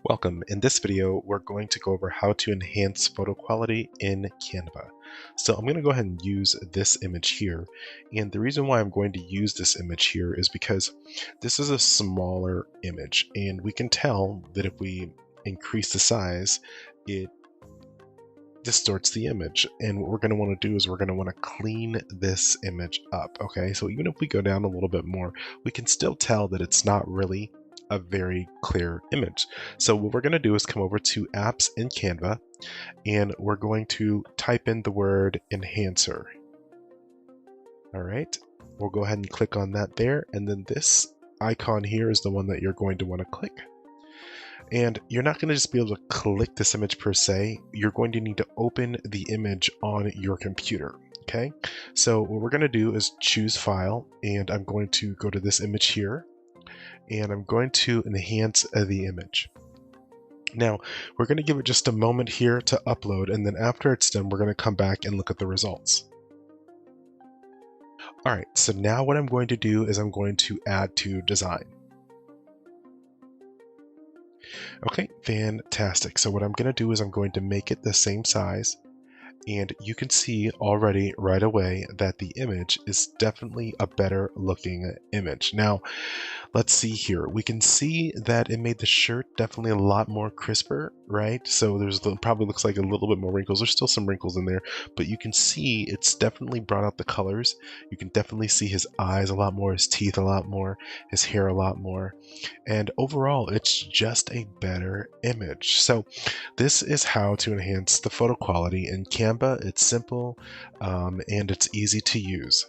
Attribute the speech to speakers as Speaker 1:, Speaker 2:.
Speaker 1: Welcome. In this video, we're going to go over how to enhance photo quality in Canva. So I'm going to go ahead and use this image here. And the reason why I'm going to use this image here is because this is a smaller image. And we can tell that if we increase the size, it distorts the image. And what we're going to want to do is we're going to want to clean this image up. Okay, so even if we go down a little bit more, we can still tell that it's not really a very clear image. So what we're going to do is come over to apps in Canva, and we're going to type in the word enhancer. All right, we'll go ahead and click on that there, and then this icon here is the one that you're going to want to click. And you're not going to just be able to click this image per se, you're going to need to open the image on your computer. Okay, so what we're going to do is choose file, and I'm going to go to this image here, and I'm going to enhance the image. Now, we're going to give it just a moment here to upload, and then after it's done, we're going to come back and look at the results. All right, so now what I'm going to do is I'm going to add to design. Okay, fantastic. So what I'm going to do is I'm going to make it the same size. And you can see already right away that the image is definitely a better looking image. Now, let's see here. We can see that it made the shirt definitely a lot more crisper, right? So there's probably looks like a little bit more wrinkles. There's still some wrinkles in there, but you can see it's definitely brought out the colors. You can definitely see his eyes a lot more, his teeth a lot more, his hair a lot more. And overall, it's just a better image. So this is how to enhance the photo quality in Canva. It's simple and it's easy to use.